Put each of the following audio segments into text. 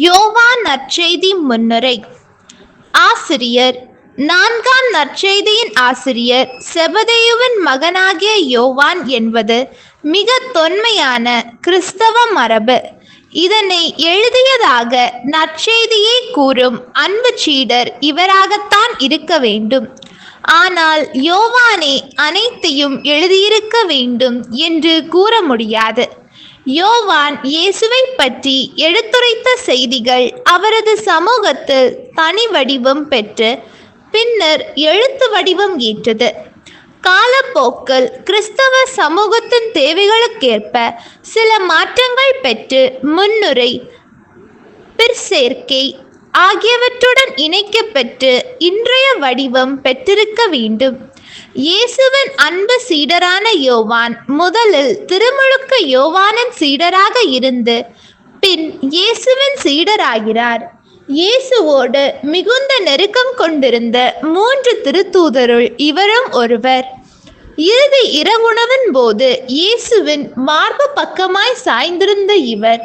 யோவான் நற்செய்தி முன்னுரை. ஆசிரியர்: நான்காம் நற்செய்தியின் ஆசிரியர் செபதேயுவின் மகனாகிய யோவான் என்பது மிக தொன்மையான கிறிஸ்தவ மரபு. இதனை எழுதியதாக நற்செய்தியை கூறும் அன்பு சீடர் இவராகத்தான் இருக்க வேண்டும். ஆனால் யோவானே அனைத்தையும் எழுதியிருக்க வேண்டும் என்று கூற முடியாது. யோவான் இயேசுவை பற்றி எடுத்துரைத்த செய்திகள் அவரது சமூகத்தில் தனி வடிவம் பெற்று பின்னர் எழுத்து வடிவம் ஏற்றது. காலப்போக்கில் கிறிஸ்தவ சமூகத்தின் தேவைகளுக்கேற்ப சில மாற்றங்கள் பெற்று முன்னுரை, பிற்சேர்க்கை ஆகியவற்றுடன் இணைக்கப்பெற்று இன்றைய வடிவம் பெற்றிருக்க வேண்டும். இயேசுவின் அன்பு சீடரான யோவான் முதலில் திருமுழுக்கு யோவானின் சீடராக இருந்து பின் இயேசுவின் சீடராகிறார். இயேசுவோடு மிகுந்த நெருக்கம் கொண்டிருந்த 3 திருத்தூதருள் இவரும் ஒருவர். இறுதி இரவுணவின் போது இயேசுவின் மார்பு பக்கமாய் சாய்ந்திருந்த இவர்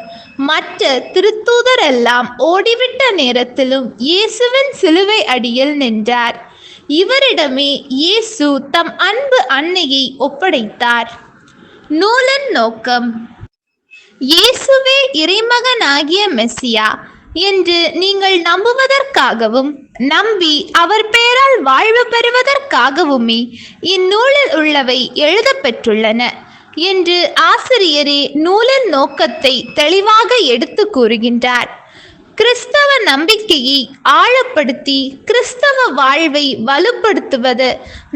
மற்ற திருத்தூதர் எல்லாம் ஓடிவிட்ட நேரத்திலும் இயேசுவின் சிலுவை அடியில் நின்றார். இவரிடமே இயேசு தம் அன்பு அன்னையை ஒப்படைத்தார். நூலின் நோக்கம்: இயேசுவே இறைமகனாகிய மெசியா என்று நீங்கள் நம்புவதற்காகவும் நம்பி அவர் பெயரால் வாழ்வு பெறுவதற்காகவுமே இந்நூலில் உள்ளவை எழுதப்பெற்றுள்ளன என்று ஆசிரியரே நூலின் நோக்கத்தை தெளிவாக எடுத்து கூறுகின்றார். கிறிஸ்தவ நம்பிக்கையை ஆழப்படுத்தி கிறிஸ்தவ வாழ்வை வலுப்படுத்துவது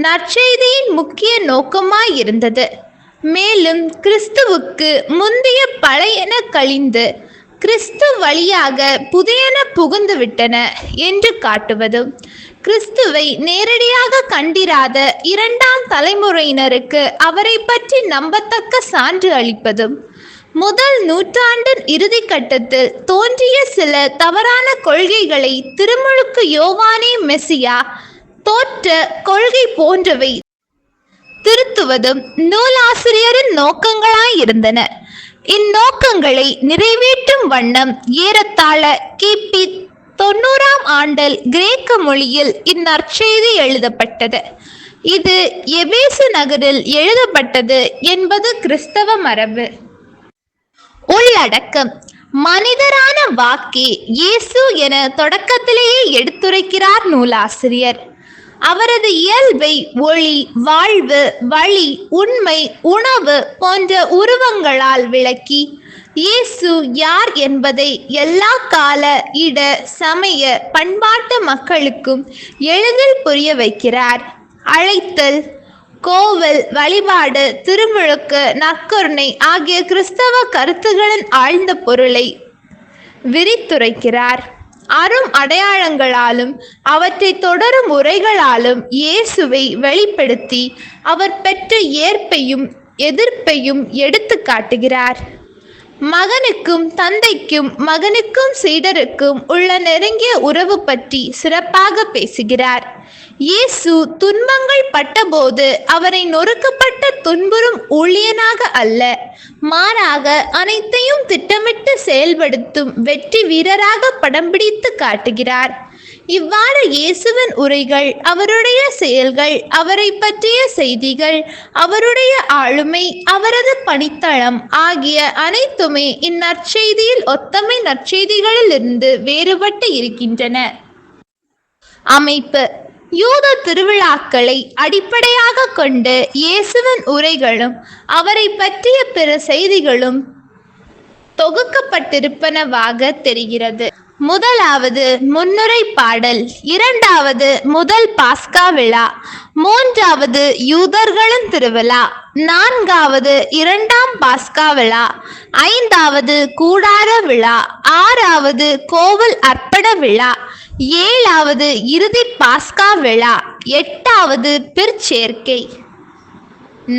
நற்செய்தியின் முக்கிய நோக்கமாயிருந்தது. மேலும் கிறிஸ்துவுக்கு முந்தைய பழையன கழிந்து கிறிஸ்து வழியாக புதியன புகுந்து விட்டன என்று காட்டுவதும், கிறிஸ்துவை நேரடியாக கண்டிராத 2ஆம் தலைமுறையினருக்கு அவரை பற்றி நம்பத்தக்க சான்று அளிப்பதும், முதல் நூற்றாண்டின் இறுதி கட்டத்தில் தோன்றிய சில தவறான கொள்கைகளை திருமுழுக்கு யோவானே மெசியா தோற்ற கொள்கை போன்றவை திருத்துவதும் நூலாசிரியரின் நோக்கங்களாயிருந்தன. இந்நோக்கங்களை நிறைவேற்றும் வண்ணம் ஏறத்தாழ கிபி 90ஆம் ஆண்டில் கிரேக்க மொழியில் இந்நற்செய்தி எழுதப்பட்டது. இது எபேசு நகரில் எழுதப்பட்டது என்பது கிறிஸ்தவ மரபு. உள்ளடக்கம்: மனிதரான வாக்கே இயேசு என தொடக்கத்திலேயே எடுத்துரைக்கிறார் நூலாசிரியர். அவரது இயல்பை ஒளி, வாழ்வு, வழி, உண்மை, உணவு போன்ற உருவங்களால் விளக்கி இயேசு யார் என்பதை எல்லா கால, இட, சமய, பண்பாட்டு மக்களுக்கும் எளிதில் புரிய வைக்கிறார். அழைத்தல், கோவில், வழிபாடு, திருமுழுக்கு, நற்கருணை ஆகிய கிறிஸ்தவ கருத்துகளின் ஆழ்ந்த பொருளை விரித்துரைக்கிறார். அரும் அடையாளங்களாலும் அவற்றை தொடரும் உரைகளாலும் இயேசுவை வெளிப்படுத்தி அவர் பெற்ற ஏற்பையும் எதிர்ப்பையும் எடுத்து காட்டுகிறார். மகனுக்கும் தந்தைக்கும் மகனுக்கும் சீடருக்கும் உள்ள நெருங்கிய உறவு பற்றி சிறப்பாக பேசுகிறார். இயேசு துன்பங்கள் பட்டபோது அவரை நொறுக்கப்பட்ட துன்புறும் ஊழியனாக அல்ல, மாறாக அனைத்தையும் திட்டமிட்டு செயல்படுத்தும் வெற்றி வீரராக படம் பிடித்து காட்டுகிறார். இவ்வாறு இயேசுவின் உரைகள், அவருடைய செயல்கள், அவரை பற்றிய செய்திகள், அவருடைய ஆளுமை, அவரது பணித்தளம் ஆகிய அனைத்துமே இந்நற்செய்தியில் ஒத்தமை நற்செய்திகளிலிருந்து வேறுபட்டு இருக்கின்றன. அமைப்பு: யூத திருவிழாக்களை அடிப்படையாக கொண்டு இயேசுவின் உரைகளும் அவரை பற்றிய பிற செய்திகளும் தொகுக்கப்பட்டிருப்பனவாக தெரிகிறது. முதலாவது முன்னுரை பாடல், 2வது முதல் பாஸ்கா விழா, 3வது யூதர்களின் திருவிழா, 4வது 2ஆம் பாஸ்கா விழா, 5வது கூடார விழா, 6வது கோவில் அர்ப்பண விழா, 7வது இறுதி பாஸ்கா விழா, 8வது பிற்சேர்க்கை.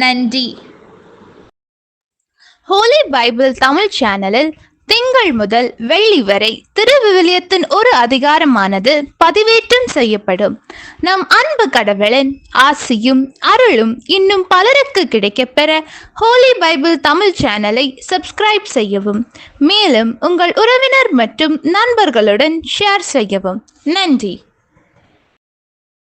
நன்றி. ஹோலி பைபிள் தமிழ் சேனலில் திங்கள் முதல் வெள்ளி வரை திருவிவிலியத்தின் ஒரு அதிகாரமானது பதிவேற்றம் செய்யப்படும். நம் அன்பு கடவுளின் ஆசியும் அருளும் இன்னும் பலருக்கு கிடைக்கப்பெற ஹோலி பைபிள் தமிழ் சேனலை சப்ஸ்கிரைப் செய்யவும். மேலும் உங்கள் உறவினர் மற்றும் நண்பர்களுடன் ஷேர் செய்யவும். நன்றி.